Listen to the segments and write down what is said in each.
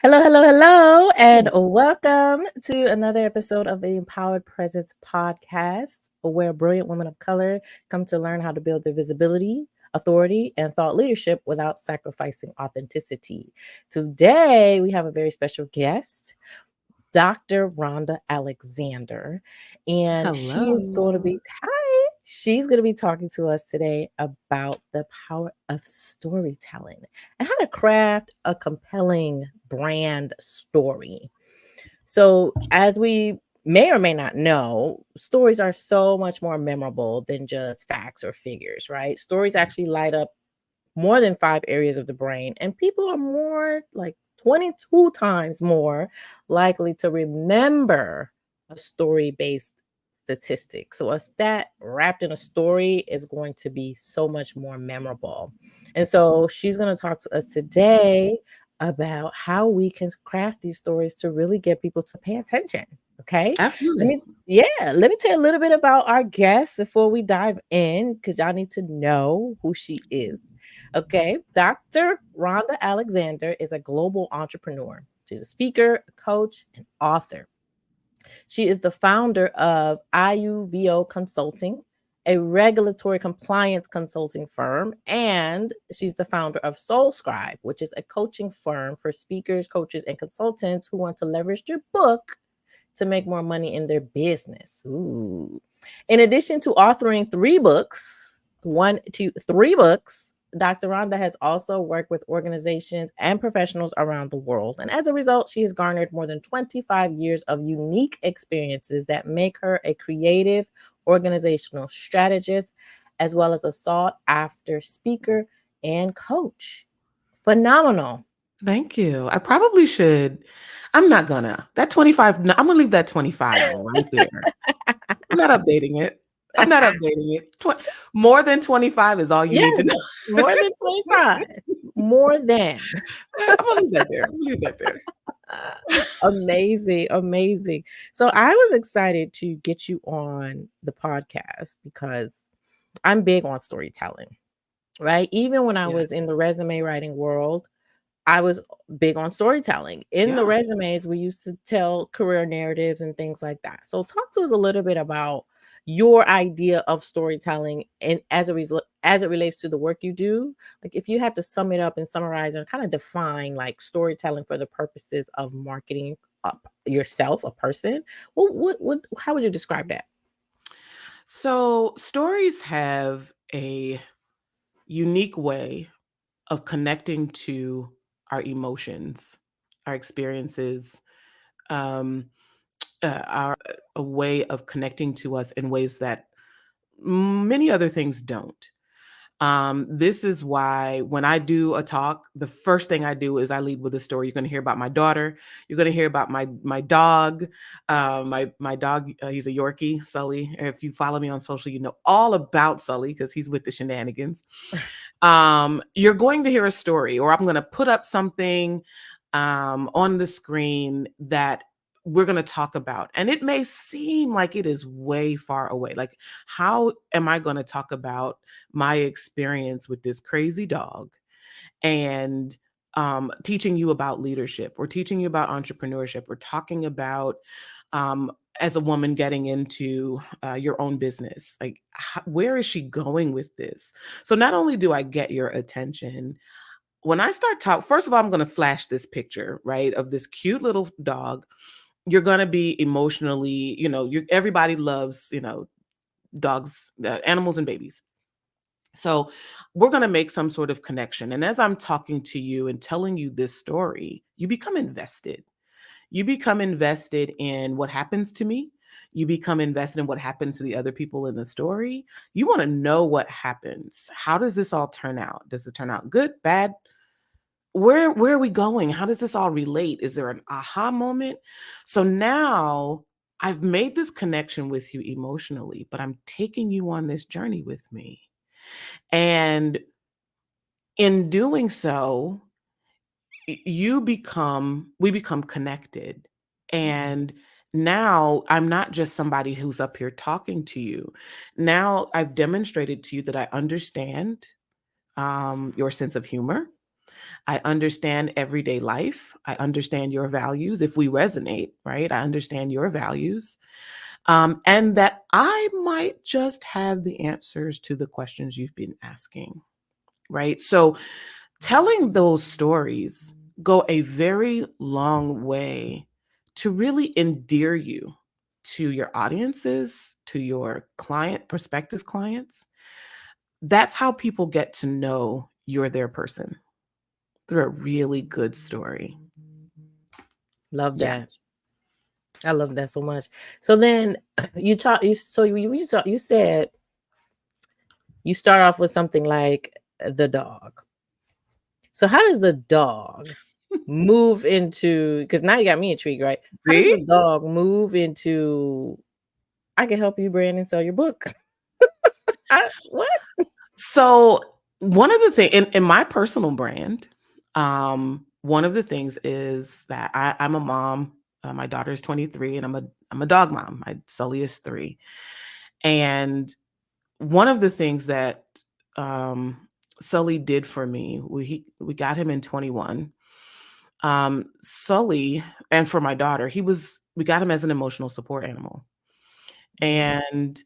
Hello, hello, hello, and welcome to another episode of the Empowered Presence podcast, where brilliant women of color come to learn how to build their visibility, authority, and thought leadership without sacrificing authenticity. Today, we have a very special guest, Dr. Rhonda Alexander, and she's going to be talking to us today about the power of storytelling and how to craft a compelling brand story. So, as we may or may not know, stories are so much more memorable than just facts or figures, right? Stories actually light up more than 5 areas of the brain, and people are more like 22 times more likely to remember a story-based statistic. So a stat wrapped in a story is going to be so much more memorable. And so she's going to talk to us today about how we can craft these stories to really get people to pay attention. Okay. Absolutely. Let me tell you a little bit about our guest before we dive in, because y'all need to know who she is. Okay. Dr. Rhonda Alexander is a global entrepreneur. She's a speaker, a coach, and author. She is the founder of IUVO Consulting, a regulatory compliance consulting firm, and she's the founder of SoulScribe, which is a coaching firm for speakers, coaches, and consultants who want to leverage your book to make more money in their business. Ooh. In addition to authoring 3 books, Dr. Rhonda has also worked with organizations and professionals around the world. And as a result, she has garnered more than 25 years of unique experiences that make her a creative organizational strategist, as well as a sought after speaker and coach. Phenomenal. Thank you. I probably should. I'm not gonna. That 25, I'm gonna leave that 25 right there. I'm not updating it. More than 25 is all you need to know. More than 25. More than. I'm gonna leave that there. Amazing. So I was excited to get you on the podcast because I'm big on storytelling, right? Even when I was in the resume writing world, I was big on storytelling. In the resumes, we used to tell career narratives and things like that. So talk to us a little bit about your idea of storytelling and as it relates to the work you do. Like if you had to sum it up and summarize and kind of define like storytelling for the purposes of marketing yourself, a person, how would you describe that? So stories have a unique way of connecting to our emotions, our experiences, a way of connecting to us in ways that many other things don't. This is why when I do a talk, the first thing I do is I lead with a story. You're going to hear about my daughter. You're going to hear about my dog. My dog, he's a Yorkie, Sully. If you follow me on social, you know all about Sully because he's with the shenanigans. You're going to hear a story, or I'm going to put up something on the screen that we're going to talk about. And it may seem like it is way far away. Like, how am I going to talk about my experience with this crazy dog and teaching you about leadership or teaching you about entrepreneurship or talking about as a woman getting into your own business? Like, where is she going with this? So not only do I get your attention, when I start talking, first of all, I'm going to flash this picture, right, of this cute little dog. You're going to be emotionally, everybody loves, dogs, animals and babies. So we're going to make some sort of connection. And as I'm talking to you and telling you this story, you become invested. You become invested in what happens to me. You become invested in what happens to the other people in the story. You want to know what happens. How does this all turn out? Does it turn out good, bad? Where are we going? How does this all relate? Is there an aha moment? So now I've made this connection with you emotionally, but I'm taking you on this journey with me. And In doing so, we become connected. And now I'm not just somebody who's up here talking to you. Now I've demonstrated to you that I understand your sense of humor. I understand everyday life. I understand your values. If we resonate, right? I understand your values. And that I might just have the answers to the questions you've been asking, right? So telling those stories go a very long way to really endear you to your audiences, to your prospective clients. That's how people get to know you're their person, through a really good story. Love Yeah. that. I love that so much. So then you said you start off with something like the dog. So how does the dog move into, because now you got me intrigued, right? How does the See? dog move into, I can help you brand and sell your book? What? So one of the things in my personal brand, one of the things is that I'm a mom. My daughter is 23, and I'm a dog mom. My Sully is 3, and one of the things that Sully did for me, we got him in 21. Sully, and for my daughter, we got him as an emotional support animal, and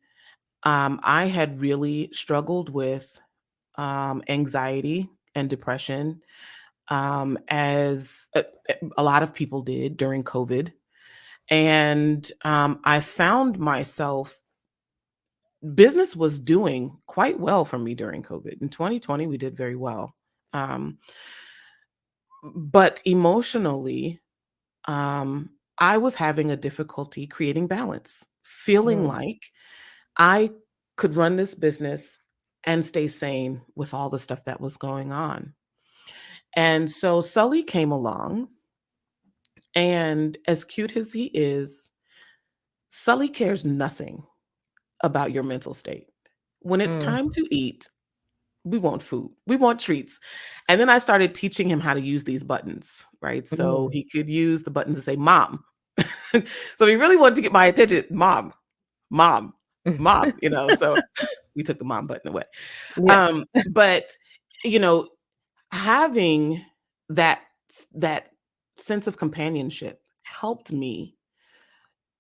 I had really struggled with anxiety and depression, as a lot of people did during COVID. And I found myself, business was doing quite well for me during COVID. In 2020, we did very well. Um, but emotionally, I was having a difficulty creating balance, feeling like I could run this business and stay sane with all the stuff that was going on. And so Sully came along, and as cute as he is, Sully cares nothing about your mental state. When it's time to eat, we want food, we want treats. And then I started teaching him how to use these buttons, right? So he could use the buttons to say, Mom. So he really wanted to get my attention, Mom, Mom, Mom, so we took the mom button away. Yeah. But, you know, having that that sense of companionship helped me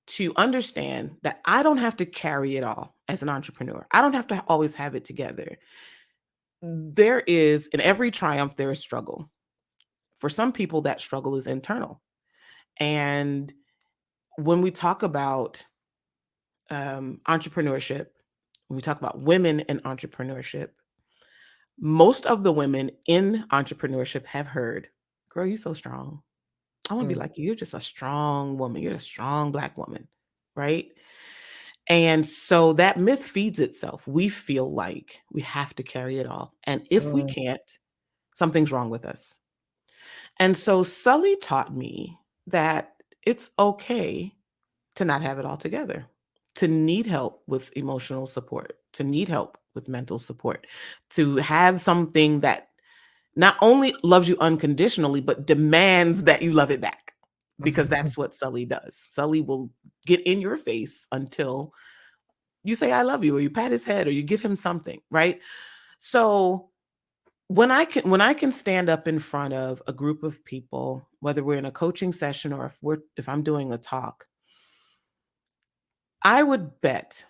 to understand that I don't have to carry it all as an entrepreneur. I don't have to always have it together. There is, in every triumph, there is struggle. For some people, that struggle is internal. And when we talk about entrepreneurship, when we talk about women in entrepreneurship, most of the women in entrepreneurship have heard, girl, you're so strong. I want to be like you. You're just a strong woman. You're a strong Black woman, right? And so that myth feeds itself. We feel like we have to carry it all. And if we can't, something's wrong with us. And so Sully taught me that it's okay to not have it all together, to need help with emotional support, to need help with mental support, to have something that not only loves you unconditionally, but demands that you love it back, because that's what Sully does. Sully will get in your face until you say, I love you, or you pat his head, or you give him something, right? So when I can stand up in front of a group of people, whether we're in a coaching session or if I'm doing a talk, I would bet,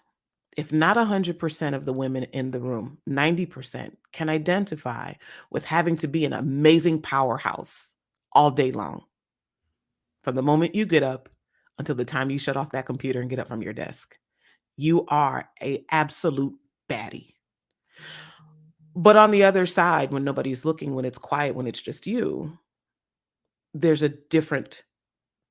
if not 100% of the women in the room, 90% can identify with having to be an amazing powerhouse all day long. From the moment you get up until the time you shut off that computer and get up from your desk, you are an absolute baddie. But on the other side, when nobody's looking, when it's quiet, when it's just you, there's a different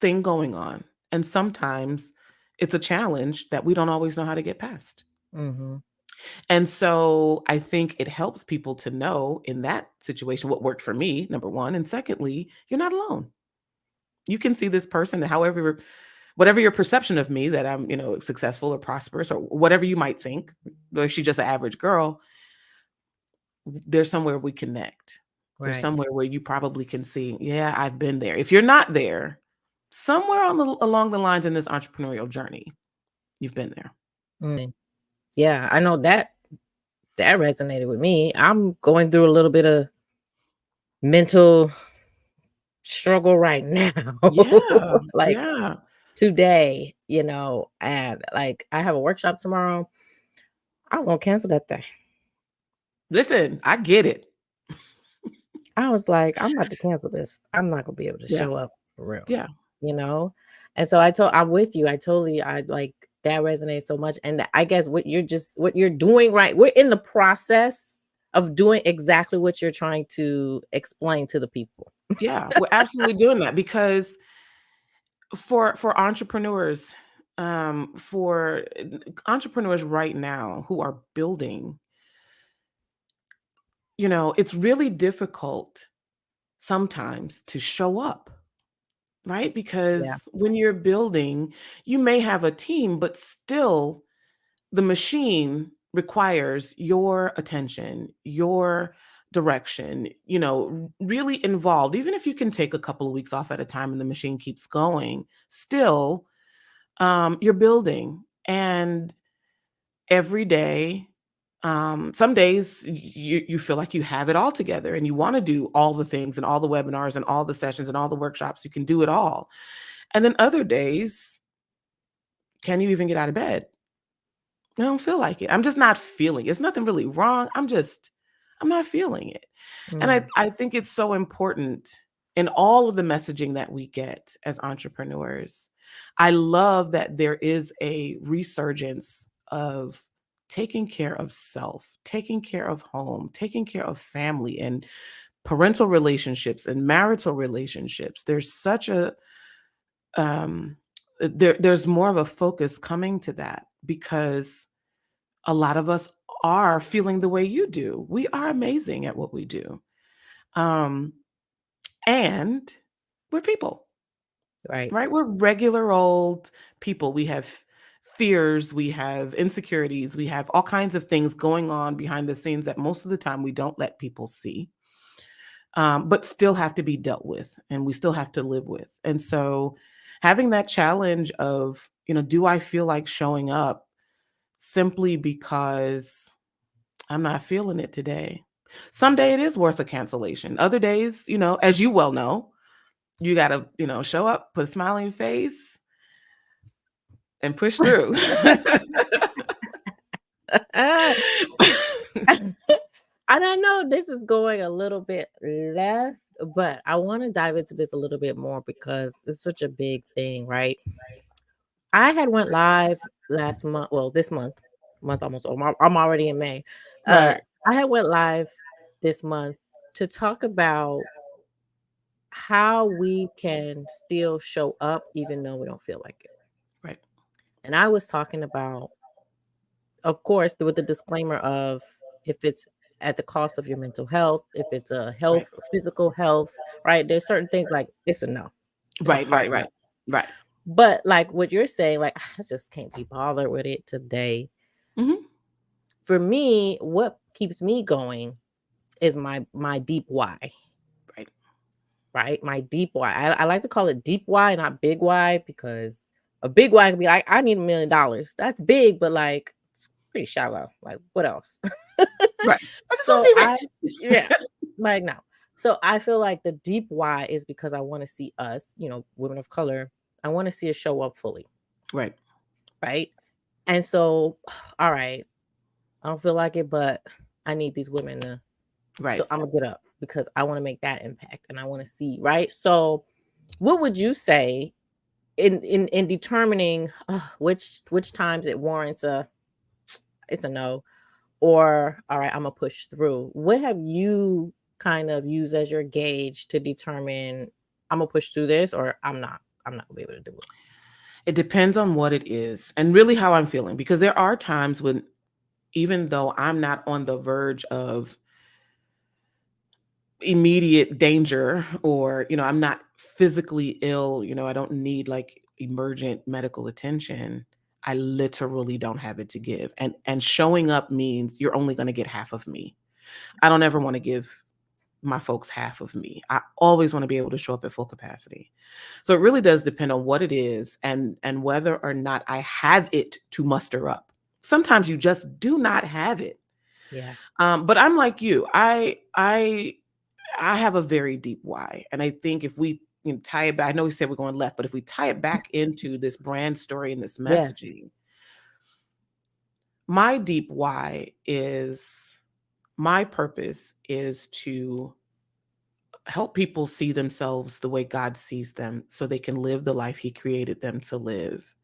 thing going on. And sometimes it's a challenge that we don't always know how to get past. And so I think it helps people to know in that situation what worked for me, number one. And secondly, you're not alone. You can see this person, however, whatever your perception of me, that I'm, successful or prosperous or whatever you might think, or she's just an average girl. there's somewhere we connect. There's Right. somewhere where you probably can see, yeah, I've been there. If you're not there, somewhere along the lines in this entrepreneurial journey, you've been there. Yeah, I know that resonated with me. I'm going through a little bit of mental struggle right now. Yeah, Like yeah. today, and like I have a workshop tomorrow. I was gonna cancel that thing. Listen, I get it. I was like, I'm about to cancel this. I'm not gonna be able to Yeah, show up for real, yeah, you know? And so I'm with you. I like that resonates so much. And I guess what you're doing, right? We're in the process of doing exactly what you're trying to explain to the people. yeah. We're absolutely doing that because for entrepreneurs, for entrepreneurs right now who are building, it's really difficult sometimes to show up, right? Yeah. Because when you're building, you may have a team, but still the machine requires your attention, your direction, really involved. Even if you can take a couple of weeks off at a time and the machine keeps going, still you're building. And every day, some days you feel like you have it all together and you want to do all the things and all the webinars and all the sessions and all the workshops. You can do it all. And then other days, can you even get out of bed? I don't feel like it. I'm just not feeling it. It's nothing really wrong. I'm not feeling it. And Mm, I think it's so important in all of the messaging that we get as entrepreneurs. I love that there is a resurgence of taking care of self, taking care of home, taking care of family and parental relationships and marital relationships. There's such a there's more of a focus coming to that because a lot of us are feeling the way you do. We are amazing at what we do. Um, and we're people, right. right? We're regular old people. We have fears, we have insecurities, we have all kinds of things going on behind the scenes that most of the time we don't let people see, but still have to be dealt with and we still have to live with. And so having that challenge of, do I feel like showing up simply because I'm not feeling it today? Someday it is worth a cancellation. Other days, as you well know, you got to, show up, put a smile on your face and push through. And I know this is going a little bit left, but I want to dive into this a little bit more because it's such a big thing, right? I had went live last month. Well, this month almost over. I'm already in May. Uh, Right, I had went live this month to talk about how we can still show up even though we don't feel like it. right, And I was talking about, of course, with the disclaimer of if it's at the cost of your mental health, if it's a right, health, physical health, right? There's certain things like it's a no. It's a right, right, hard no. right, right. But like what you're saying, like I just can't be bothered with it today. Hmm. For me, what keeps me going is my deep why, Right, right? My deep why. I like to call it deep why, not big why, because a big why can be like, I need $1,000,000. That's big, but like it's pretty shallow. Like what else? right. I just want So to be I yeah, rich. like no. So I feel like the deep why is because I want to see us, women of color, I want to see us show up fully, Right, right? And so, all right, I don't feel like it, but I need these women to, right. so I'm gonna get up because I want to make that impact and I want to see, right? So, what would you say in determining which times it warrants it's a no, or all right, I'm gonna push through? What have you kind of used as your gauge to determine I'm gonna push through this or I'm not gonna be able to do it? It depends on what it is and really how I'm feeling because there are times when, even though I'm not on the verge of immediate danger or, I'm not physically ill, I don't need like emergent medical attention, I literally don't have it to give. And showing up means you're only going to get half of me. I don't ever want to give my folks half of me. I always want to be able to show up at full capacity. So it really does depend on what it is and whether or not I have it to muster up. Sometimes you just do not have it. Yeah. But I'm like you. I have a very deep why, and I think if we tie it back, I know we said we're going left, but if we tie it back into this brand story and this Yes. messaging, my deep why is my purpose is to help people see themselves the way God sees them so they can live the life He created them to live.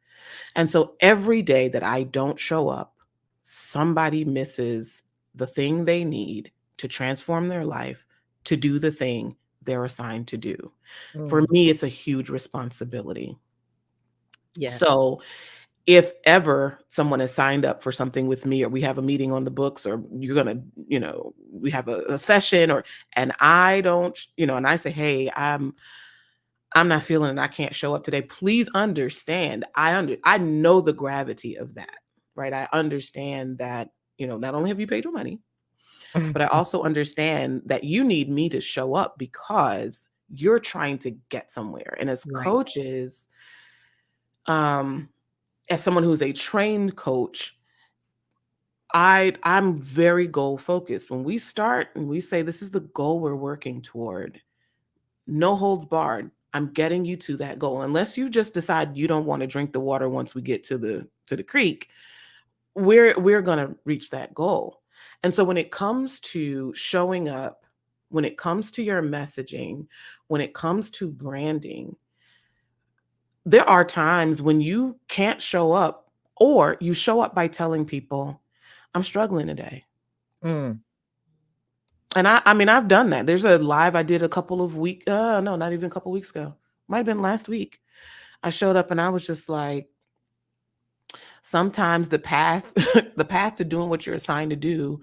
And so every day that I don't show up, somebody misses the thing they need to transform their life, to do the thing they're assigned to do. For Mm. me, it's a huge responsibility. Yes. So if ever someone has signed up for something with me, or we have a meeting on the books, or you're going to, we have a session, and I don't, and I say, hey, I'm not feeling it, I can't show up today. Please understand. I know the gravity of that, right? I understand that, not only have you paid your money, but I also understand that you need me to show up because you're trying to get somewhere. And as Right. coaches, as someone who's a trained coach, I'm very goal focused. When we start and we say this is the goal we're working toward, no holds barred. I'm getting you to that goal. Unless you just decide you don't want to drink the water once we get to the creek, we're going to reach that goal. And so when it comes to showing up, when it comes to your messaging, when it comes to branding, there are times when you can't show up, or you show up by telling people, I'm struggling today. Mm. And I mean, I've done that. There's a live I did a couple of weeks, no, not even a couple weeks ago. Might have been last week. I showed up and I was just like, sometimes the path, the path to doing what you're assigned to do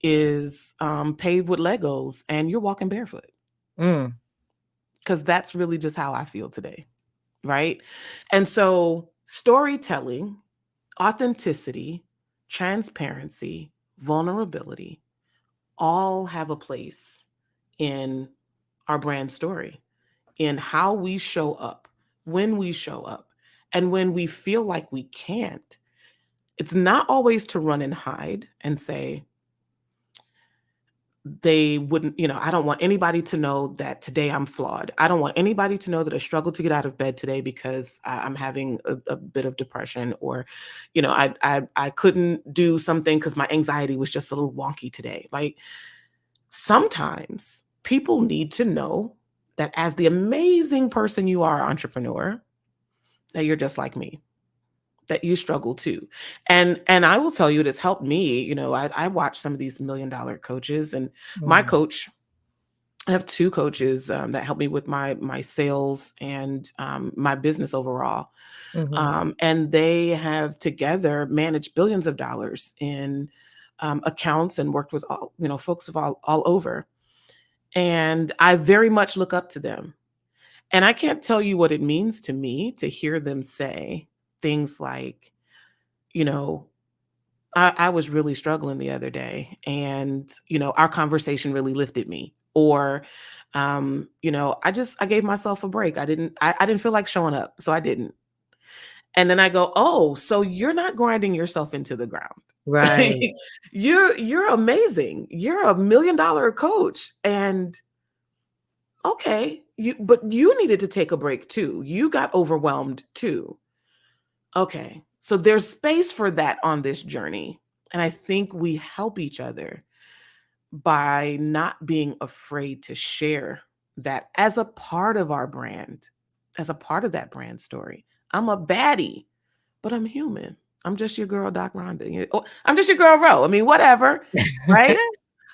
is paved with Legos and you're walking barefoot. Mm. Because that's really just how I feel today. Right. And so storytelling, authenticity, transparency, vulnerability all have a place in our brand story, in how we show up, when we show up, and when we feel like we can't. It's not always to run and hide and say, they wouldn't, I don't want anybody to know that today I'm flawed. I don't want anybody to know that I struggled to get out of bed today because I'm having a bit of depression, or, I couldn't do something because my anxiety was just a little wonky today. Like, sometimes people need to know that as the amazing person you are, entrepreneur, that you're just like me, that you struggle too. And I will tell you, it has helped me. I watch some of these $1 million coaches, and my Mm. coach, I have two coaches that help me with my sales and my business overall. Mhm. And they have together managed billions of dollars in accounts and worked with all, folks of all over. And I very much look up to them. And I can't tell you what it means to me to hear them say things like, you know, I was really struggling the other day, and, our conversation really lifted me. Or, I gave myself a break. I didn't feel like showing up, so I didn't. And then I go, oh, so you're not grinding yourself into the ground. Right. You're amazing. You're a $1 million coach. And okay, but you needed to take a break too. You got overwhelmed too. Okay. So there's space for that on this journey. And I think we help each other by not being afraid to share that as a part of our brand, as a part of that brand story. I'm a baddie, but I'm human. I'm just your girl, Doc Rhonda. I'm just your girl, Ro. I mean, whatever, right?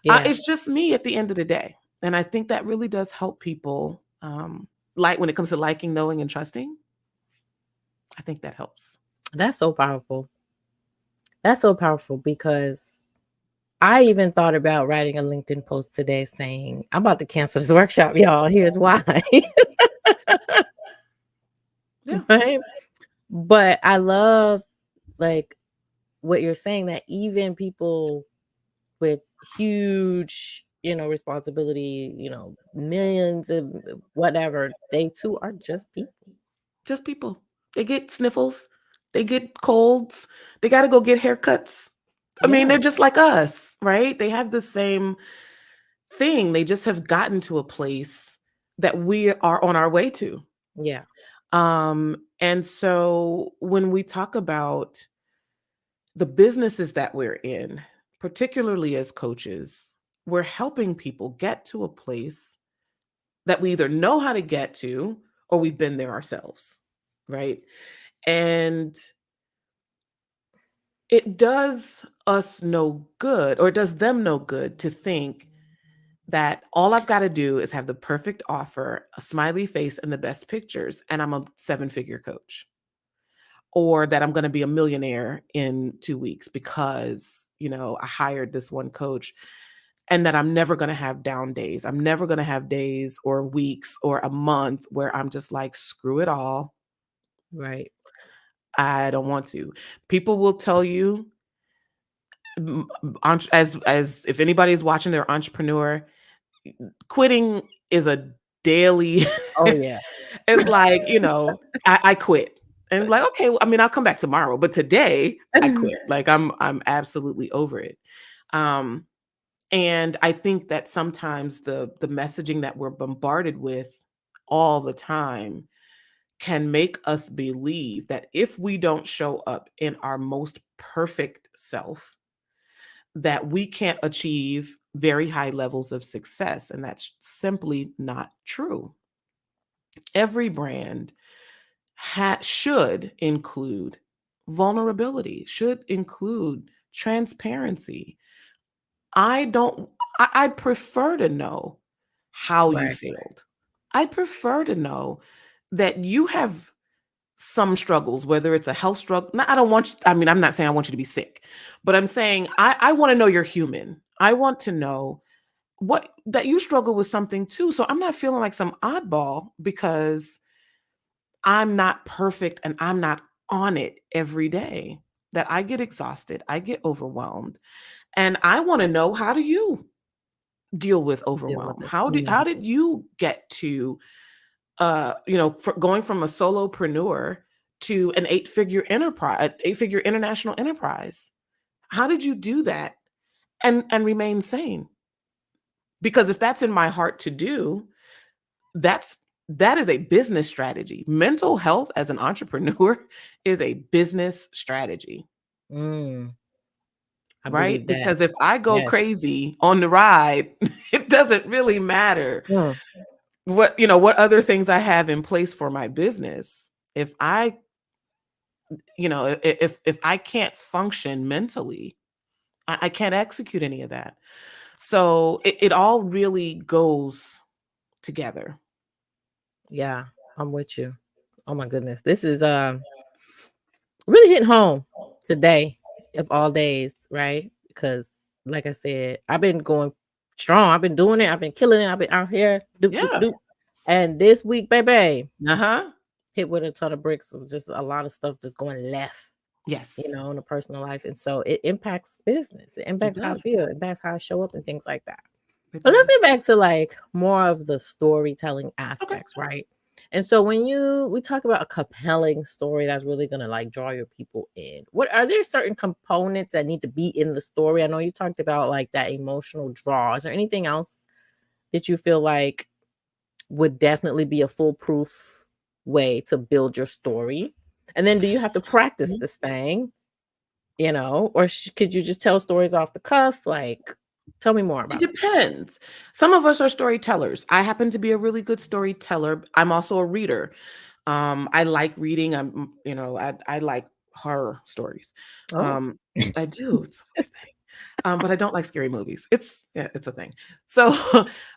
Yeah. It's just me at the end of the day. And I think that really does help people, like when it comes to liking, knowing, and trusting. I think that helps. That's so powerful. That's so powerful because I even thought about writing a LinkedIn post today saying, I'm about to cancel this workshop, y'all. Here's why. Yeah. Right? But I love like what you're saying, that even people with huge, responsibility, millions and whatever, they too are just people. Just people. They get sniffles, they get colds, they got to go get haircuts. I mean, Yeah. they're just like us, right? They have the same thing. They just have gotten to a place that we are on our way to. Yeah. And so when we talk about the businesses that we're in, particularly as coaches, we're helping people get to a place that we either know how to get to or we've been there ourselves, right? And it does us no good, or it does them no good to think that all I've got to do is have the perfect offer, a smiley face, and the best pictures, and I'm a 7-figure coach. Or that I'm going to be a millionaire in 2 weeks because, I hired this one coach, and that I'm never going to have down days. I'm never going to have days or weeks or a month where I'm just like, screw it all. Right. I don't want to. People will tell you, as if anybody's watching, their entrepreneur, quitting is a daily. Oh yeah. It's like, I quit. And like, okay, well, I mean, I'll come back tomorrow, but today I quit. Like I'm absolutely over it. Um, and I think that sometimes the messaging that we're bombarded with all the time can make us believe that if we don't show up in our most perfect self, that we can't achieve very high levels of success. And that's simply not true. Every brand should include vulnerability, should include transparency. I don't, I'd prefer to know how you Right. failed. I'd prefer to know that you have some struggles, whether it's a health struggle. No, I don't want you, I mean, I'm not saying I want you to be sick, but I'm saying I want to know you're human. I want to know that you struggle with something too. So I'm not feeling like some oddball because I'm not perfect and I'm not on it every day. That I get exhausted, I get overwhelmed, and I want to know, how do you deal with Deal with overwhelm? it. How did you get to going from a solopreneur to an 8-figure enterprise, an 8-figure international enterprise? How did you do that and remain sane? Because if that's in my heart to do, that is a business strategy. Mental health as an entrepreneur is a business strategy, Mm, I right? believe that. Because if I go Yes. crazy on the ride, it doesn't really matter Mm, what other things I have in place for my business. If I, if I can't function mentally, I can't execute any of that. So it all really goes together. yeah, I'm with you. Oh my goodness. This is really hitting home today of all days, right? Because like I said, I've been going strong. I've been doing it. I've been killing it. I've been out here. Doop, doop, Yeah. doop. And this week, baby, Uh-huh. hit with a ton of bricks of just a lot of stuff just going left, Yes, in a personal life. And so it impacts business. It it impacts how I does. feel. It impacts how I show up and things like that. It But let's does. get back to like more of the storytelling Okay. aspects, right? And so when we talk about a compelling story that's really gonna like draw your people in, what are there certain components that need to be in the story? I know you talked about like that emotional draw. Is there anything else that you feel like would definitely be a foolproof way to build your story? And then do you have to practice Mhm. this thing, or could you just tell stories off the cuff? Like, tell me more It about that. depends. Some of us are storytellers. I happen to be a really good storyteller. I'm also a reader. I like reading. I like horror stories. Oh. Um, I do. It's a weird thing. But I don't like scary movies. It's a thing. So,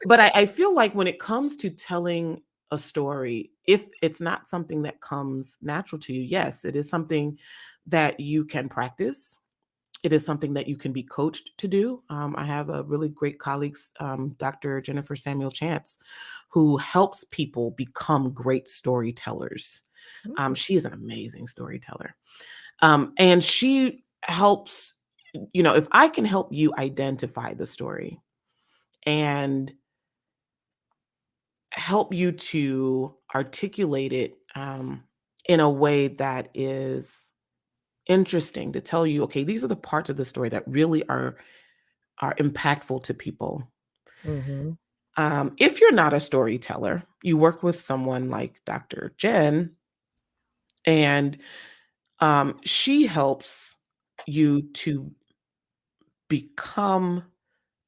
but I feel like when it comes to telling a story, if it's not something that comes natural to you, yes, it is something that you can practice. It is something that you can be coached to do. I have a really great colleague, Dr. Jennifer Samuel Chance, who helps people become great storytellers. Mm. She is an amazing storyteller. And she helps if I can help you identify the story and help you to articulate it in a way that is interesting, to tell you, okay, these are the parts of the story that really are impactful to people. Mm-hmm. If you're not a storyteller, you work with someone like Dr. Jen, and she helps you to become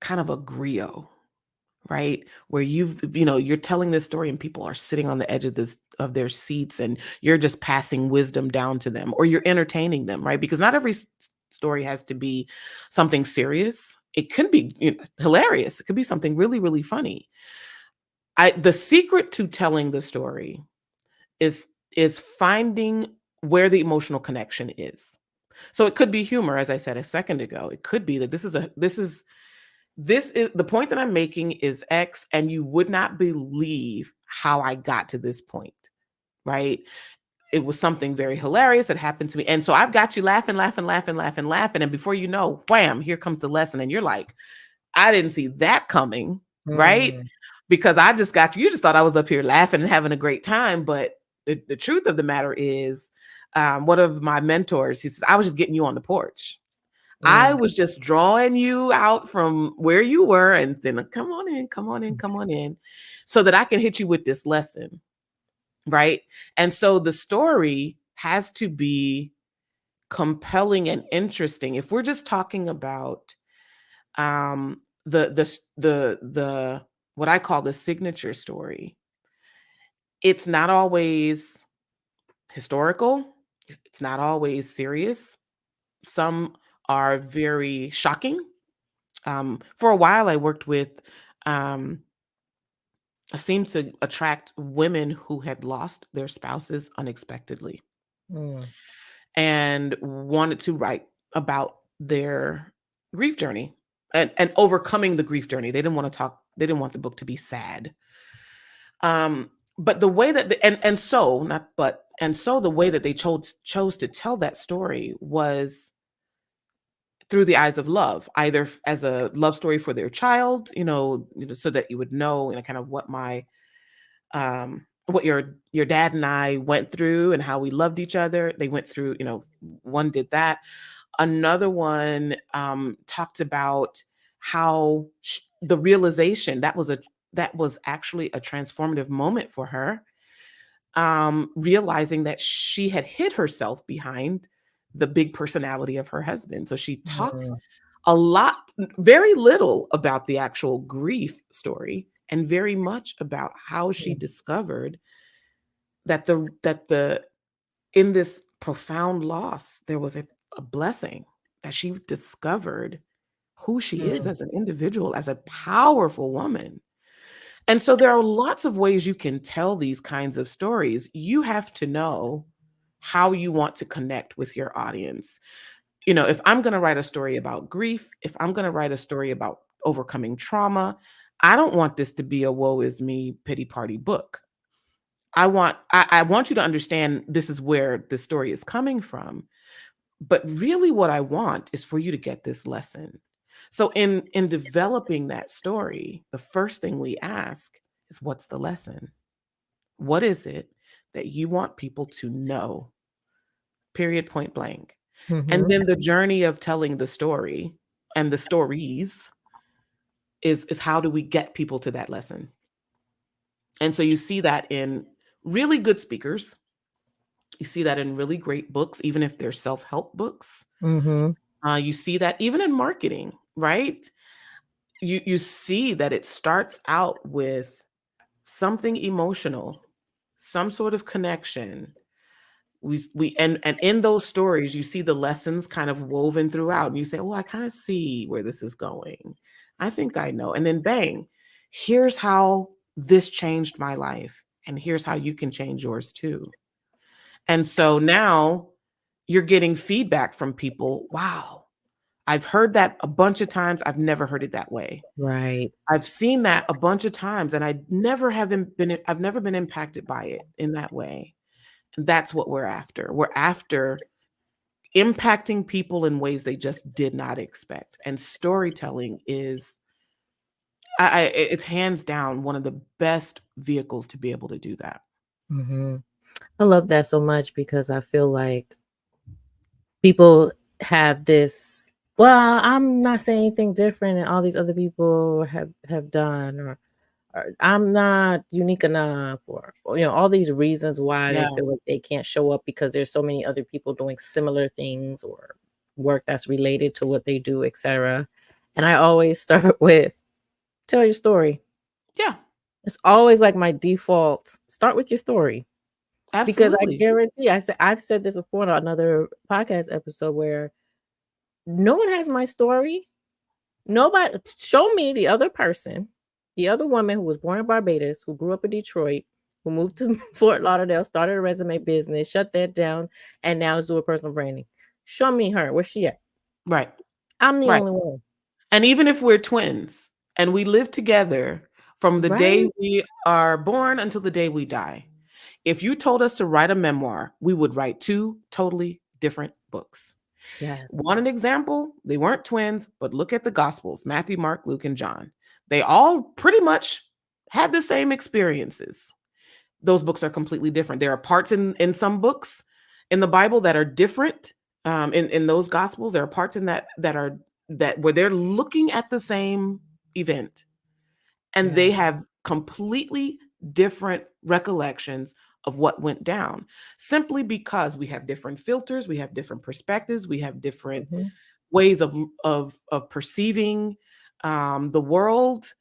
kind of a griot, right? Where you're telling this story and people are sitting on the edge of their seats, and you're just passing wisdom down to them, or you're entertaining them, right? Because not every story has to be something serious. It can be hilarious. It could be something really, really funny. The secret to telling the story is finding where the emotional connection is. So it could be humor, as I said a second ago. It could be that this is the point that I'm making is X, and you would not believe how I got to this point, right? It was something very hilarious that happened to me. And so I've got you laughing, laughing, laughing, laughing, laughing. And before you know, wham, here comes the lesson. And you're like, I didn't see that coming, right? Mm. Because I just got you. You just thought I was up here laughing and having a great time. But the truth of the matter is, one of my mentors, he says, I was just getting you on the porch. I Mm. was just drawing you out from where you were and then come on in, come on in, come on in, so that I can hit you with this lesson, right? And so the story has to be compelling and interesting. If we're just talking about the what I call the signature story, it's not always historical. It's not always serious. Some are very shocking. For a while, I worked with, I seemed to attract women who had lost their spouses unexpectedly Mm. and wanted to write about their grief journey and overcoming the grief journey. They didn't want the book to be sad. But the way that the way that they chose to tell that story was through the eyes of love, either as a love story for their child, so that you would know, kind of what your dad and I went through and how we loved each other. They went through, one did that. Another one talked about how the realization that was actually a transformative moment for her, realizing that she had hid herself behind the big personality of her husband. So she talked Mm. a lot, very little about the actual grief story, and very much about how she discovered that the in this profound loss, there was a blessing, that she discovered who she is Mm. as an individual, as a powerful woman. And so there are lots of ways you can tell these kinds of stories. You have to know how you want to connect with your audience. If I'm going to write a story about grief, if I'm going to write a story about overcoming trauma, I don't want this to be a woe is me pity party book. I want you to understand this is where the story is coming from. But really what I want is for you to get this lesson. So in developing that story, the first thing we ask is, what's the lesson? What is it that you want people to know? Period, point blank. And Mm-hmm. then the journey of telling the story and the stories is how do we get people to that lesson? And so you see that in really good speakers. You see that in really great books, even if they're self-help books. Mm-hmm. You see that even in marketing, right? You see that it starts out with something emotional, some sort of connection. And in those stories, you see the lessons kind of woven throughout, and you say, "Oh, I kind of see where this is going. I think I know." And then, bang, here's how this changed my life, and here's how you can change yours too. And so now you're getting feedback from people. Wow, I've heard that a bunch of times. I've never heard it that way. Right. I've seen that a bunch of times, and I've never been impacted by it in that way. And that's what we're after. We're after impacting people in ways they just did not expect. And storytelling is, it's hands down one of the best vehicles to be able to do that. Mm-hmm. I love that so much because I feel like people have this, well, I'm not saying anything different and all these other people have done, or I'm not unique enough, or all these reasons why they Yeah. feel like they can't show up because there's so many other people doing similar things or work that's related to what they do, etc. And I always start with, tell your story. Yeah. It's always like my default, start with your story. Because I Absolutely. guarantee, I've said this before in another podcast episode, where no one has my story. Nobody, show me the other person, the other woman who was born in Barbados, who grew up in Detroit, who moved to Fort Lauderdale, started a resume business, shut that down, and now is doing personal branding. Show me her. Where's she at? Right. I'm the Right. only one. And even if we're twins and we live together from the day Right? we are born until the day we die, if you told us to write a memoir, we would write two totally different books. Yes. Want an example? They weren't twins, but look at the Gospels: Matthew, Mark, Luke, and John. They all pretty much had the same experiences. Those books are completely different. There are parts in some books in the Bible that are different. In those Gospels, there are parts in that are that where they're looking at the same event, and Yeah. they have completely different recollections of what went down, simply because we have different filters, we have different perspectives, we have different Hmm. ways of perceiving the world.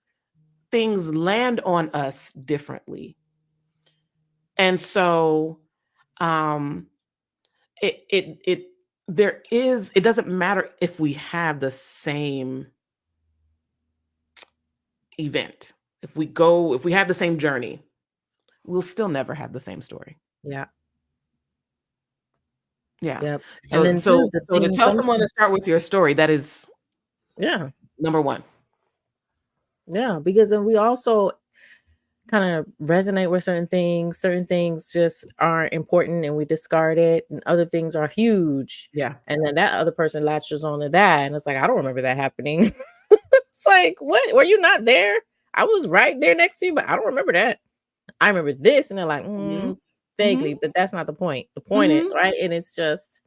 Things land on us differently, and so um it there is, it doesn't matter if we have the same event. If we have the same journey, we'll still never have the same story. Yeah. Yeah. Yep. And So then too, so the so to thing tell someone sometimes, to start with your story, that is yeah, number one. yeah, because then we also kind of resonate with certain things. Certain things just aren't important and we discard it, and other things are huge. Yeah. And then that other person latches on to that, and it's like, I don't remember that happening. It's like, what? Were you not there? I was right there next to you, but I don't remember that. I remember this, and they're like, Mhm. vaguely, Mhm. but that's not the point. The point is Mhm. right, and it's just,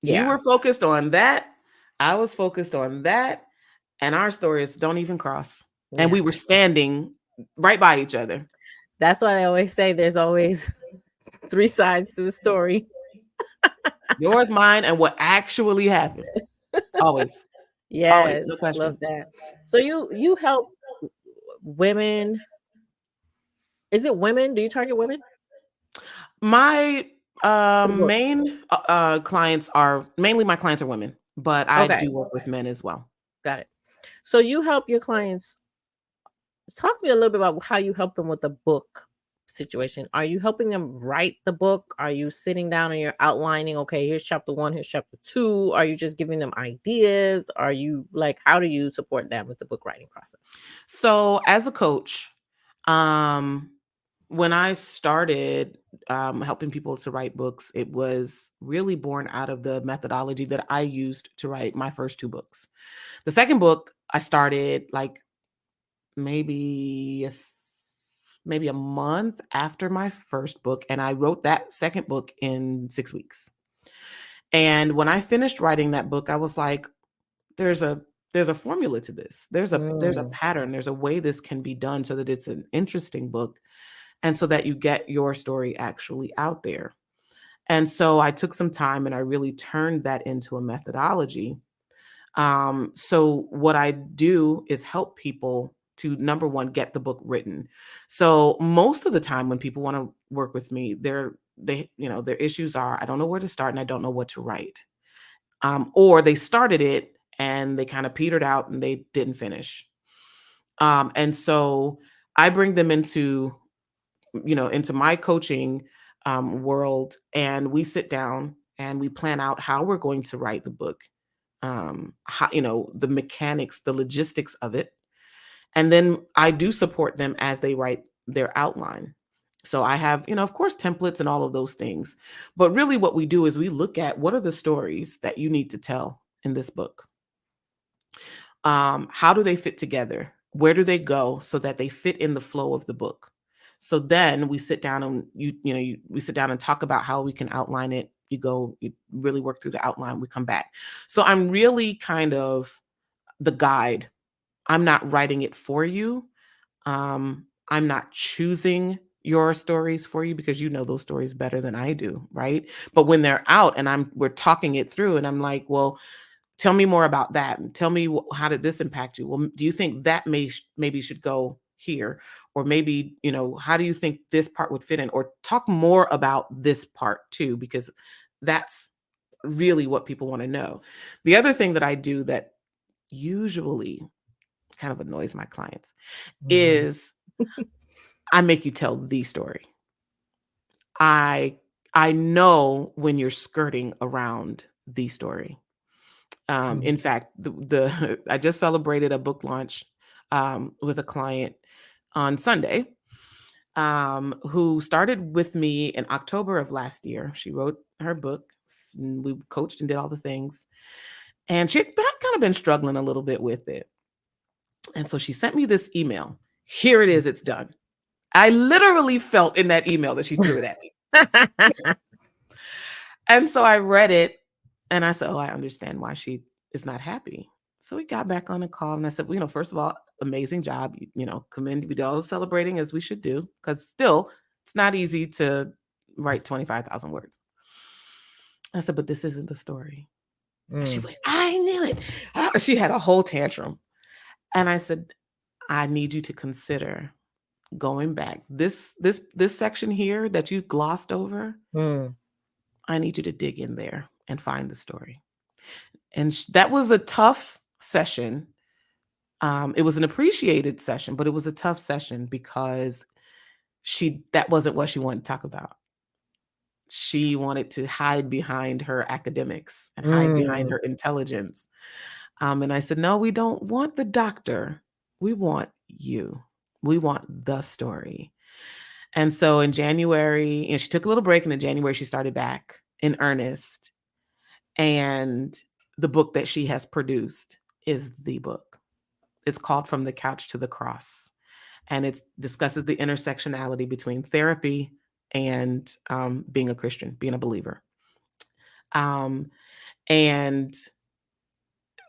You yeah, were focused on that. I was focused on that, and our stories don't even cross. And yeah. we were standing right by each other. That's why they always say there's always three sides to the story. Yours, mine, and what actually happened. Always. Always, Yes, no I love question. that. So you help women. Is it women? Do you target women? My For the book. main clients are mainly, my clients are women, but I Okay, do work with men as well. got it. So you help your clients. Talk to me a little bit about how you help them with the book situation. Are you helping them write the book? Are you sitting down and you're outlining, okay, here's chapter one, here's chapter two? Are you just giving them ideas? Are you like, how do you support them with the book writing process? So as a coach, um, when I started helping people to write books, it was really born out of the methodology that I used to write my first two books. The second book I started like maybe maybe a month after my first book, and I wrote that second book in 6 weeks. And when I finished writing that book, I was like, there's a there's a formula to this. There's a Mm, pattern. There's a way this can be done so that it's an interesting book, and so that you get your story actually out there. And so I took some time and I really turned that into a methodology. So what I do is help people to, number one, get the book written. So most of the time when people want to work with me, their issues are, I don't know where to start and I don't know what to write. Or they started it and they kind of petered out and they didn't finish. And so I bring them into my coaching world, and we sit down and we plan out how we're going to write the book, how, the mechanics, the logistics of it. And then I do support them as they write their outline. So I have, of course, templates and all of those things. But really what we do is we look at what are the stories that you need to tell in this book? How do they fit together? Where do they go so that they fit in the flow of the book? So then we sit down and we sit down and talk about how we can outline it. You really work through the outline. We come back. So I'm really kind of the guide. I'm not writing it for you. I'm not choosing your stories for you because you know those stories better than I do, right? But when they're out and we're talking it through, and I'm like, well, tell me more about that, and tell me how did this impact you? Well, do you think that maybe should go here, or maybe how do you think this part would fit in, or talk more about this part too, because that's really what people want to know. The other thing that I do that usually kind of annoys my clients is I make you tell the story. I know when you're skirting around the story. In fact, the I just celebrated a book launch with a client on Sunday, who started with me in October of last year. She wrote her book. We coached and did all the things, and she had kind of been struggling a little bit with it. And so she sent me this email. Here it is. It's done. I literally felt in that email that she threw it at me. And so I read it and I said, oh, I understand why she is not happy. So we got back on a call and I said, well, first of all, amazing job. Commend, we did all the celebrating as we should do, because still it's not easy to write 25,000 words. I said, but this isn't the story. She went, I knew it. She had a whole tantrum. And I said, I need you to consider going back. This section here that you glossed over, I need you to dig in there and find the story. And that was a tough session. It was an appreciated session, but it was a tough session because that wasn't what she wanted to talk about. She wanted to hide behind her academics and hide behind her intelligence. And I said, no, we don't want the doctor. We want you. We want the story. And so in January, she took a little break, and in January, she started back in earnest. And the book that she has produced is the book. It's called From the Couch to the Cross. And it discusses the intersectionality between therapy and being a Christian, being a believer. And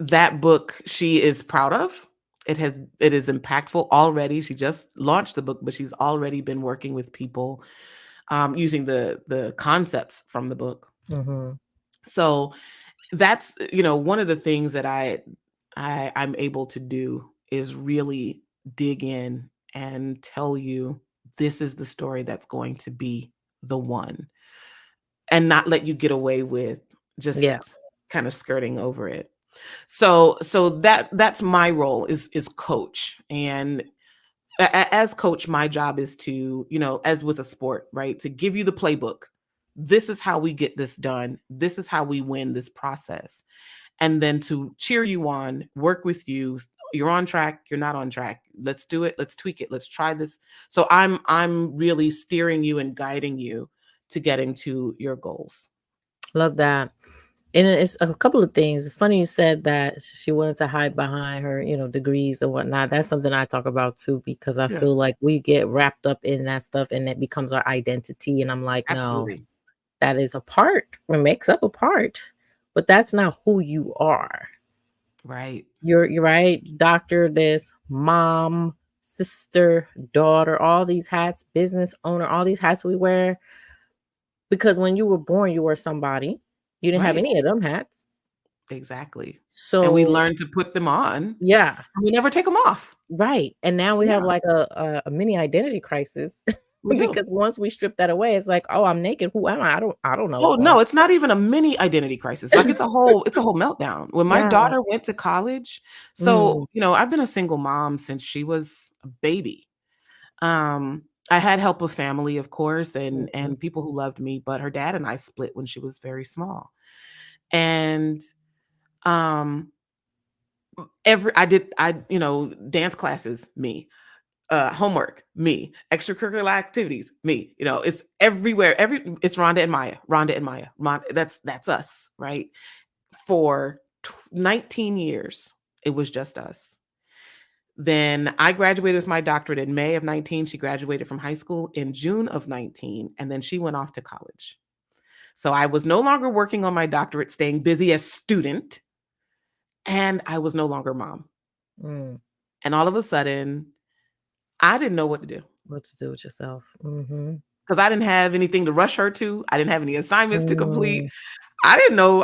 that book she is proud of. It is impactful already. She just launched the book, but she's already been working with people using the concepts from the book. So that's one of the things that I'm able to do is really dig in and tell you this is the story that's going to be the one, and not let you get away with just kind of skirting over it. So that's my role is coach. And as coach, my job is to, as with a sport, right, to give you the playbook. This is how we get this done. This is how we win this process. And then to cheer you on, work with you. You're on track. You're not on track. Let's do it. Let's tweak it. Let's try this. So I'm really steering you and guiding you to getting to your goals. Love that. And it's a couple of things. Funny you said that she wanted to hide behind her, degrees and whatnot. That's something I talk about too, because I feel like we get wrapped up in that stuff and that becomes our identity. And I'm like, Absolutely. no, that is a part. It makes up a part, but that's not who you are. Right. You're right. Doctor, this, mom, sister, daughter, all these hats, business owner, all these hats we wear. Because when you were born, you were somebody. You didn't have any of them hats. Exactly. So, and we learn to put them on. Yeah. And we never take them off. Right. And now we have like a mini identity crisis because once we strip that away, it's like, oh, I'm naked. Who am I? I don't know. Oh, no, it's not even a mini identity crisis. Like it's a whole meltdown. When my daughter went to college, so, I've been a single mom since she was a baby. I had help of family, of course, and people who loved me, but her dad and I split when she was very small. And dance classes, me. Homework, me. Extracurricular activities, me. It's everywhere. It's Rhonda and Maya. Rhonda and Maya. That's us, right? For 19 years, it was just us. Then I graduated with my doctorate in May of 19. She graduated from high school in June of 19, and then she went off to college. So I was no longer working on my doctorate, staying busy as student, and I was no longer mom. Mm. And all of a sudden, I didn't know what to do. What to do with yourself. Mm-hmm. Because I didn't have anything to rush her to. I didn't have any assignments to complete. Mm. I didn't know.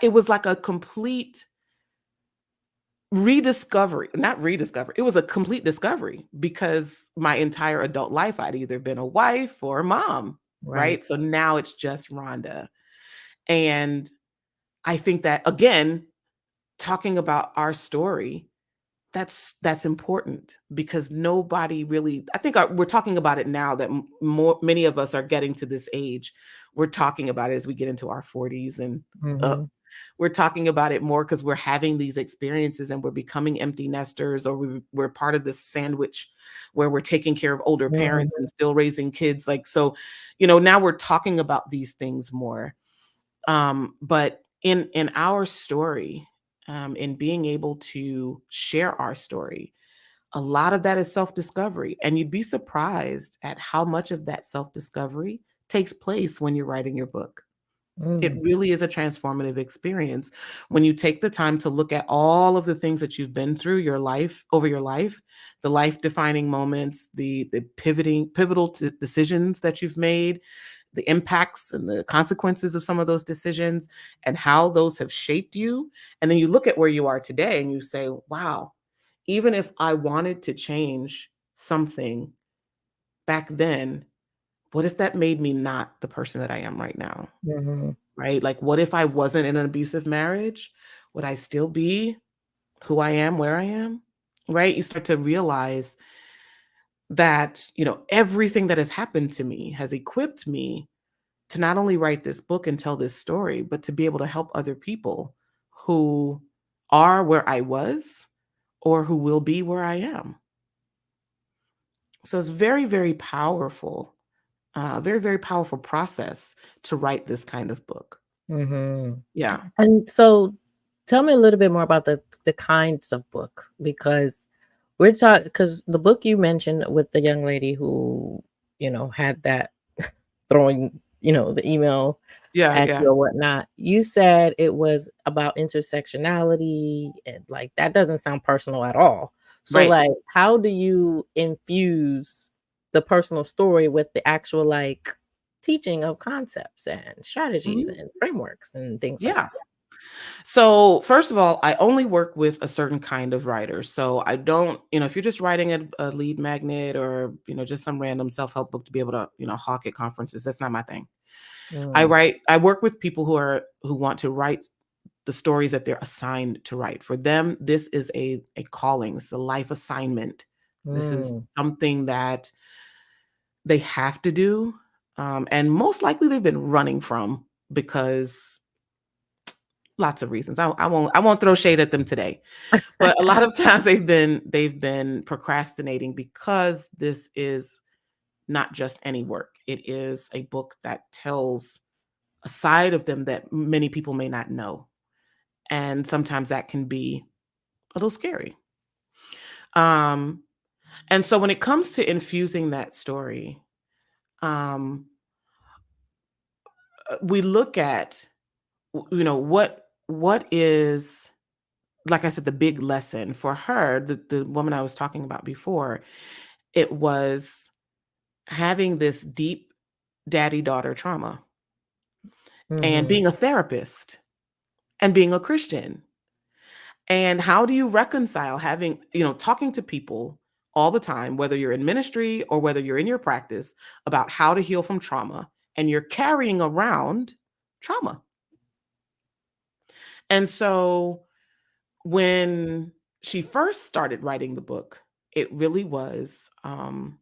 It was like a complete rediscovery, not rediscovery. It was a complete discovery because my entire adult life, I'd either been a wife or a mom, right? So now it's just Rhonda. And I think that, again, talking about our story, that's important because nobody really, I think we're talking about it now that many of us are getting to this age. We're talking about it as we get into our 40s and Mm-hmm. we're talking about it more because we're having these experiences and we're becoming empty nesters, or we're part of this sandwich where we're taking care of older parents Mm-hmm. and still raising kids. Like, so, now we're talking about these things more. But in our story, in being able to share our story, a lot of that is self-discovery. And you'd be surprised at how much of that self-discovery takes place when you're writing your book. It Mm. really is a transformative experience when you take the time to look at all of the things that you've been through over your life, the life-defining moments, the pivotal decisions that you've made, the impacts and the consequences of some of those decisions, and how those have shaped you. And then you look at where you are today and you say, wow, even if I wanted to change something back then, what if that made me not the person that I am right now? Mm-hmm. Right? Like, what if I wasn't in an abusive marriage? Would I still be who I am, where I am? Right? You start to realize that, everything that has happened to me has equipped me to not only write this book and tell this story, but to be able to help other people who are where I was or who will be where I am. So it's very, very powerful, very, very powerful process to write this kind of book. Mm-hmm. Yeah. And so tell me a little bit more about the kinds of books, because we're talking, because the book you mentioned with the young lady who, had that throwing, the email Yeah. at Yeah. you or whatnot, you said it was about intersectionality, and like that doesn't sound personal at all. So Right. like, how do you infuse the personal story with the actual like teaching of concepts and strategies Mhm. and frameworks and things like Yeah. So, first of all, I only work with a certain kind of writer. So, I don't, if you're just writing a lead magnet or, just some random self help book to be able to, hawk at conferences, that's not my thing. that? I work with people who want to write the stories that they're assigned to write. For them, this is a calling, it's a life assignment. This is Mm, something that they have to do. And most likely they've been running from because lots of reasons. I won't throw shade at them today. But a lot of times they've been procrastinating because this is not just any work. It is a book that tells a side of them that many people may not know. And sometimes that can be a little scary. Um, and so when it comes to infusing that story, um, we look at, what is, like I said, the big lesson for her, the woman I was talking about before. It was having this deep daddy-daughter trauma and mhm, being a therapist and being a Christian. And how do you reconcile having, talking to people all the time, whether you're in ministry or whether you're in your practice, about how to heal from trauma, and you're carrying around trauma. And so when she first started writing the book, it really was kind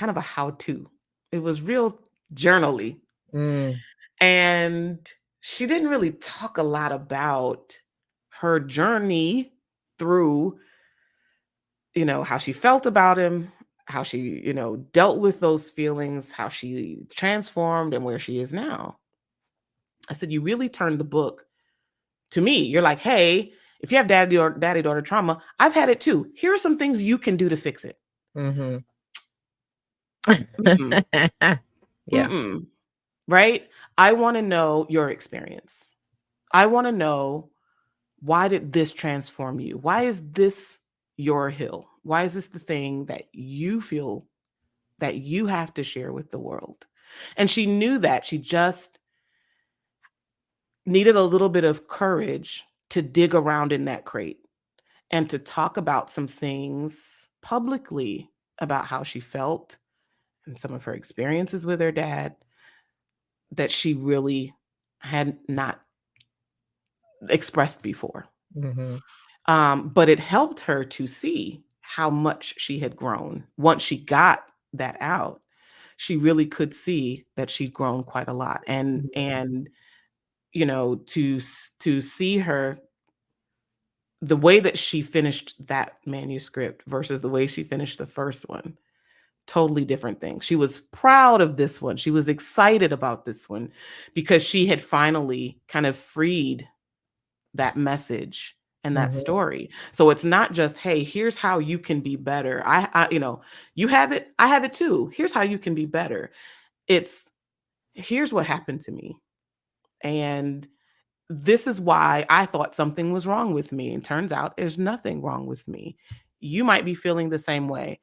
of a how-to. It was real journally. mm, And she didn't really talk a lot about her journey through how she felt about him, how she, dealt with those feelings, how she transformed and where she is now. I said, you really turned the book to me. You're like, hey, if you have daddy daughter trauma, I've had it too. Here are some things you can do to fix it. Mm-hmm. Mm-mm. Yeah. Mm-mm. Right? I want to know your experience. I want to know, why did this transform you? Why is this your hill? Why is this the thing that you feel that you have to share with the world? And she knew that. She just needed a little bit of courage to dig around in that crate and to talk about some things publicly about how she felt and some of her experiences with her dad that she really had not expressed before. Mm-hmm. But it helped her to see how much she had grown. Once she got that out, she really could see that she'd grown quite a lot. And to see her, the way that she finished that manuscript versus the way she finished the first one, totally different things. She was proud of this one. She was excited about this one because she had finally kind of freed that message and that Mm-hmm. story. So it's not just, hey, here's how you can be better. You have it, I have it too. Here's how you can be better. It's, here's what happened to me. And this is why I thought something was wrong with me. And turns out there's nothing wrong with me. You might be feeling the same way.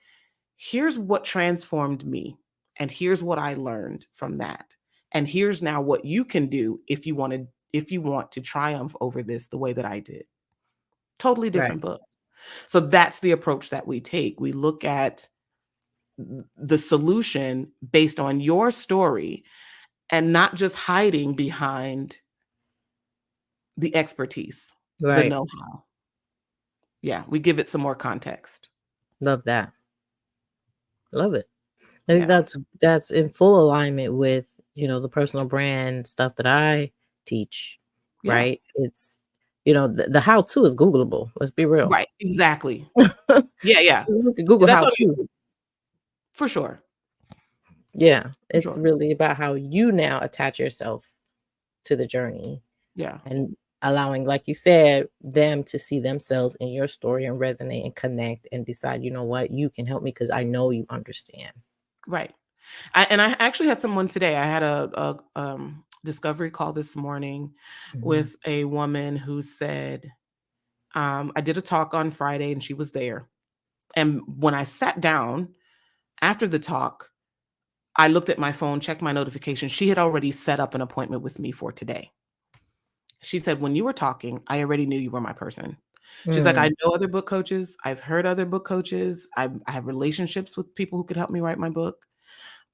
Here's what transformed me. And here's what I learned from that. And here's now what you can do if you want to triumph over this the way that I did. Totally Right. different book. So that's the approach that we take. We look at the solution based on your story and not just hiding behind the expertise, the Right. know-how. Yeah, we give it some more context. Love that. Love it. I think Yeah. that's in full alignment with, the personal brand stuff that I teach, Yeah. right? It's, the how to is Googleable. Let's be real. Right. Exactly. Yeah. You can Google That's how on to. YouTube. For sure. Yeah. For It's sure. really about how you now attach yourself to the journey Yeah. and allowing, like you said, them to see themselves in your story and resonate and connect and decide, you know what, you can help me because I know you understand. Right. I actually had someone today. I had a discovery call this morning Mm-hmm. with a woman who said, I did a talk on Friday and she was there. And when I sat down after the talk, I looked at my phone, checked my notifications. She had already set up an appointment with me for today. She said, when you were talking, I already knew you were my person. She's like, I Mm, know other book coaches. I've heard other book coaches. I have relationships with people who could help me write my book.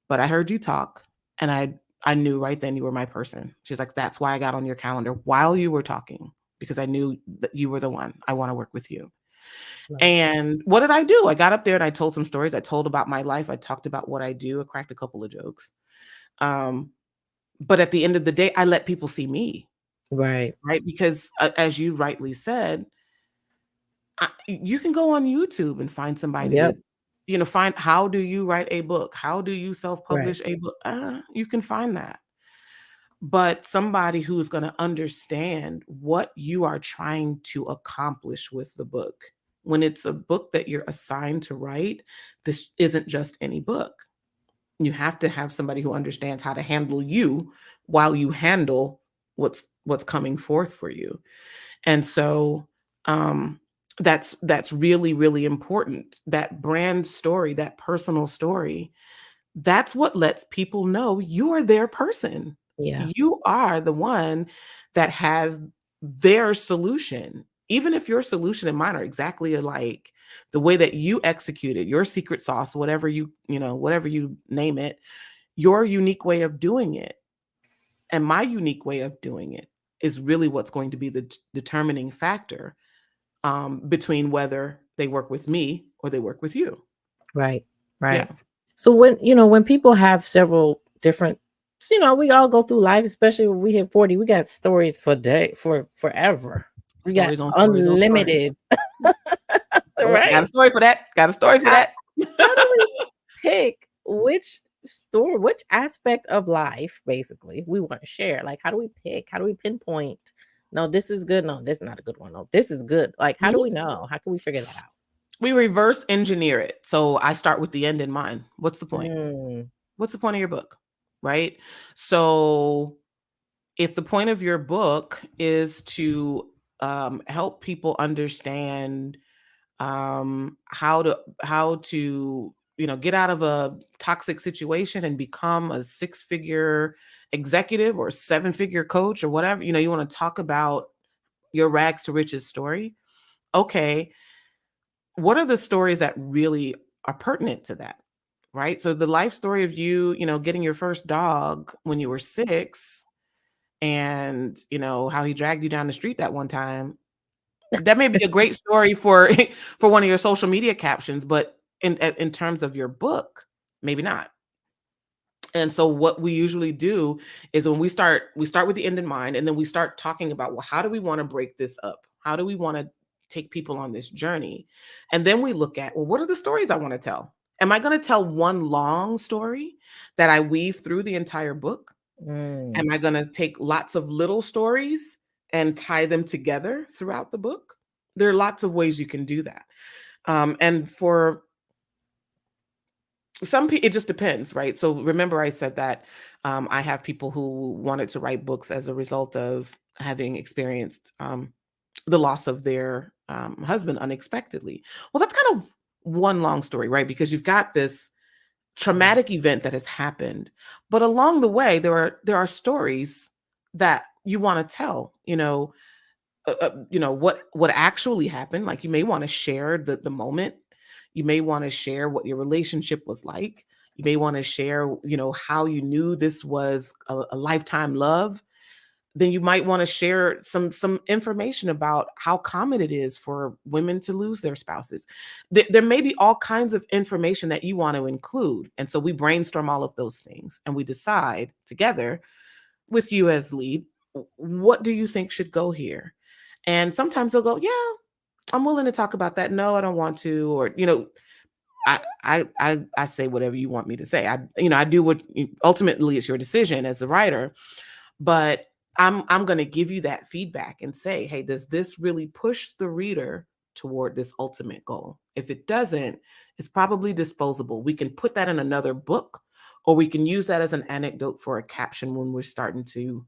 But I heard you talk and I knew right then you were my person. She's like, that's why I got on your calendar while you were talking, because I knew that you were the one. I want to work with you. love it. And what did I do? I got up there and I told some stories. I told about my life. I talked about what I do. I cracked a couple of jokes. But at the end of the day, I let people see me, Right. right? Because as you rightly said, you can go on YouTube and find somebody Yep. to, find, how do you write a book? How do you Right. self-publish a book? You can find that. But somebody who's going to understand what you are trying to accomplish with the book. When it's a book that you're assigned to write, this isn't just any book. You have to have somebody who understands how to handle you while you handle what's coming forth for you. And so that's really, really important. That brand story, that personal story, that's what lets people know you are their person. Yeah. You are the one that has their solution. Even if your solution and mine are exactly alike, the way that you execute it, your secret sauce, whatever whatever you name it, your unique way of doing it and my unique way of doing it is really what's going to be the determining factor between whether they work with me or they work with you. Right. Yeah. Right. So when people have several different, we all go through life, especially when we hit 40, we got stories for forever. We got Stories on stories on stories. unlimited Oh, got a Right? story for that. Got a story for How that. how do we pick which aspect of life basically we want to share? Like, how do we pick? How do we pinpoint? No, this is good. No, this is not a good one. No, this is good. Like, how do Mhm. we know? How can we figure that out? We reverse engineer it. So I start with the end in mind. What's the point? Mm, What's the point of your book? Right? So if the point of your book is to help people understand how to get out of a toxic situation and become a six-figure executive or seven-figure coach or whatever, you want to talk about your rags to riches story. Okay, what are the stories that really are pertinent to that? Right? So the life story of getting your first dog when you were 6, and how he dragged you down the street that one time, that may be a great story for for one of your social media captions, but in terms of your book, maybe not. And so what we usually do is when we start with the end in mind, and then we start talking about, well, how do we want to break this up? How do we want to take people on this journey? And then we look at, well, what are the stories I want to tell? Am I going to tell one long story that I weave through the entire book? mm, Am I going to take lots of little stories and tie them together throughout the book? There are lots of ways you can do that. And for some people, it just depends, right? So remember, I said that I have people who wanted to write books as a result of having experienced the loss of their husband unexpectedly. Well, that's kind of one long story, right? Because you've got this mm, traumatic event that has happened, but along the way, there are stories that you want to tell. What actually happened. Like, you may want to share the moment. You may want to share what your relationship was like. You may want to share how you knew this was a lifetime love. Then you might want to share some information about how common it is for women to lose their spouses. There may be all kinds of information that you want to include, and so we brainstorm all of those things and we decide together, with you as lead, what do you think should go here? And sometimes they'll go, yeah, I'm willing to talk about that. No, I don't want to. Or, I say whatever you want me to say. I do what ultimately it's your decision as a writer, but I'm going to give you that feedback and say, hey, does this really push the reader toward this ultimate goal? If it doesn't, it's probably disposable. We can put that in another book, or we can use that as an anecdote for a caption when we're starting to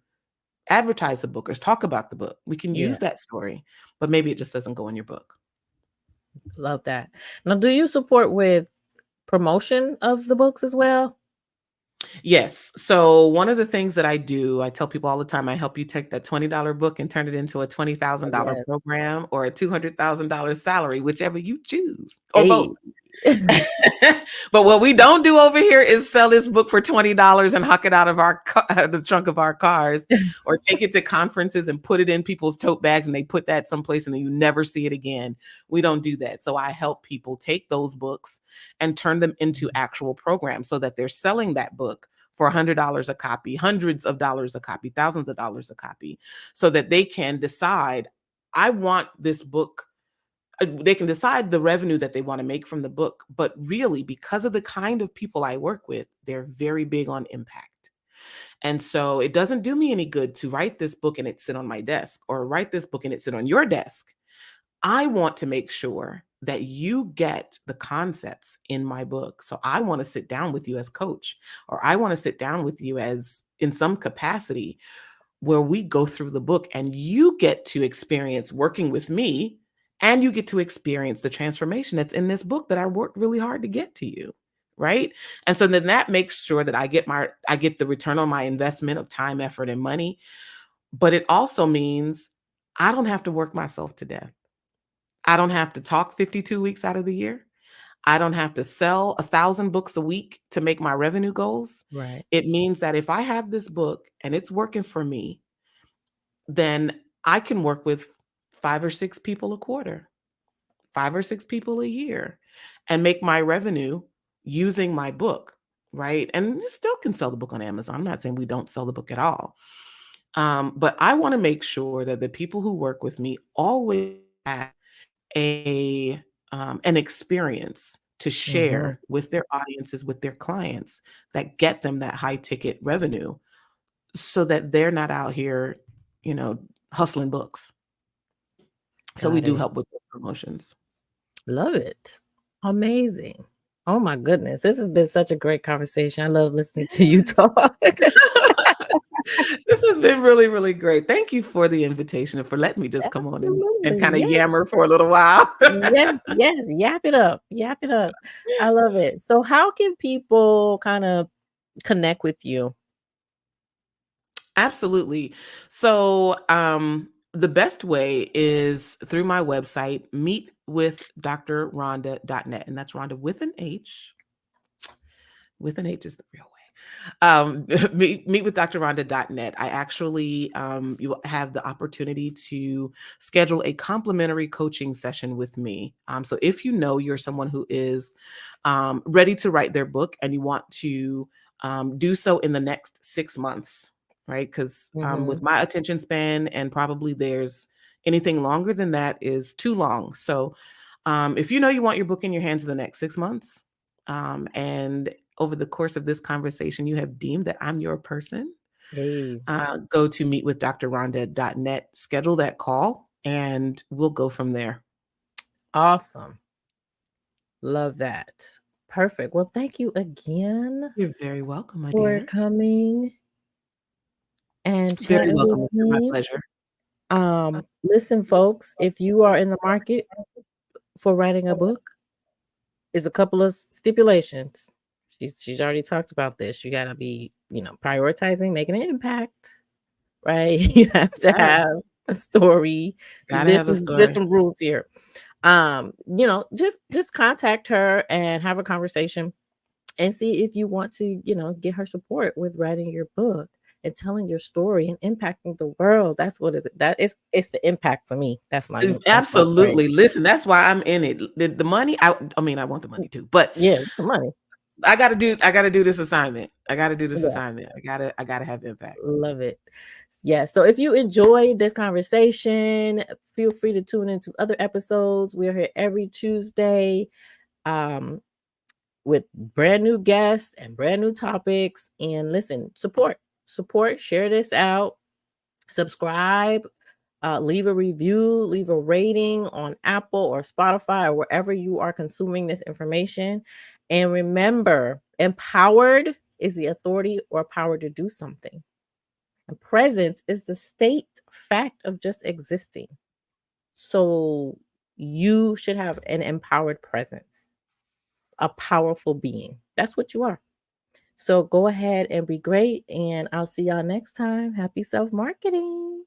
advertise the book or talk about the book. We can yeah, use that story, but maybe it just doesn't go in your book. love that. Now, do you support with promotion of the books as well? Yes. So one of the things that I do, I tell people all the time, I help you take that $20 book and turn it into a Oh, $20,000 yes. program or a $200,000 salary, whichever you choose, or Hey. both. But what we don't do over here is sell this book for $20 and huck it out of out of the trunk of our cars, or take it to conferences and put it in people's tote bags and they put that someplace and then you never see it again. We don't do that. So I help people take those books and turn them into actual programs so that they're selling that book for $100 a copy, hundreds of dollars a copy, thousands of dollars a copy, so that they can decide, I want this book. They can decide the revenue that they want to make from the book, but really, because of the kind of people I work with, they're very big on impact. And so it doesn't do me any good to write this book and it sit on my desk, or write this book and it sit on your desk. I want to make sure that you get the concepts in my book. So I want to sit down with you as coach, or I want to sit down with you as in some capacity where we go through the book and you get to experience working with me, and you get to experience the transformation that's in this book that I worked really hard to get to you. Right. And so then that makes sure that I get the return on my investment of time, effort, and money. But it also means I don't have to work myself to death. I don't have to talk 52 weeks out of the year. I don't have to sell 1,000 books a week to make my revenue goals. Right. It means that if I have this book and it's working for me, then I can work with 5 or 6 people a quarter, 5 or 6 people a year, and make my revenue using my book, right? And you still can sell the book on Amazon. I'm not saying we don't sell the book at all. But I want to make sure that the people who work with me always have a an experience to share with their audiences, with their clients that get them that high ticket revenue so that they're not out here, hustling books. So we Got do it. help with those promotions. Love it. Amazing. Oh my goodness. This has been such a great conversation. I love listening to you talk. This has been really, really great. Thank you for the invitation and for letting me just come on and Absolutely. kind of Yes. yammer for a little while. Yes. Yes. Yap it up. Yap it up. I love it. So how can people kind of connect with you? Absolutely. So, the best way is through my website, meetwithdrrhonda.net. And that's Rhonda with an H. With an H is the real way. Meetwithdrrhonda.net. I actually, you have the opportunity to schedule a complimentary coaching session with me. So if you know you're someone who is ready to write their book and you want to do so in the next 6 months, right? Because with my attention span, and probably there's anything longer than that is too long. So if you know you want your book in your hands in the next 6 months, and over the course of this conversation, you have deemed that I'm your person, Hey. go to meetwithdrrhonda.net, schedule that call, and we'll go from there. Awesome. Love that. Perfect. Well, thank you again You're very welcome, my for dear. coming and Very chatting with welcome. It's been my me. pleasure. Listen, folks, if you are in the market for writing a book, is a couple of stipulations. She's already talked about this. You gotta be, prioritizing making an impact, right? You have to Yes, have a story. gotta have a There's story. some rules here. Just contact her and have a conversation and see if you want to, get her support with writing your book and telling your story and impacting the world. That's what is it. It's the impact for me. That's my phrase. Absolutely. Listen, that's why I'm in it. The money, I mean, I want the money too, but Yeah, the money. I gotta do this assignment. I gotta do this Yeah. assignment. I gotta have impact. Love it. Yeah. So if you enjoyed this conversation, feel free to tune into other episodes. We're here every Tuesday um, with brand new guests and brand new topics. And listen, support, share this out, subscribe, leave a review, leave a rating on Apple or Spotify or wherever you are consuming this information. And remember, empowered is the authority or power to do something. And presence is the state fact of just existing. So you should have an empowered presence, a powerful being. That's what you are. So go ahead and be great. And I'll see y'all next time. Happy self marketing.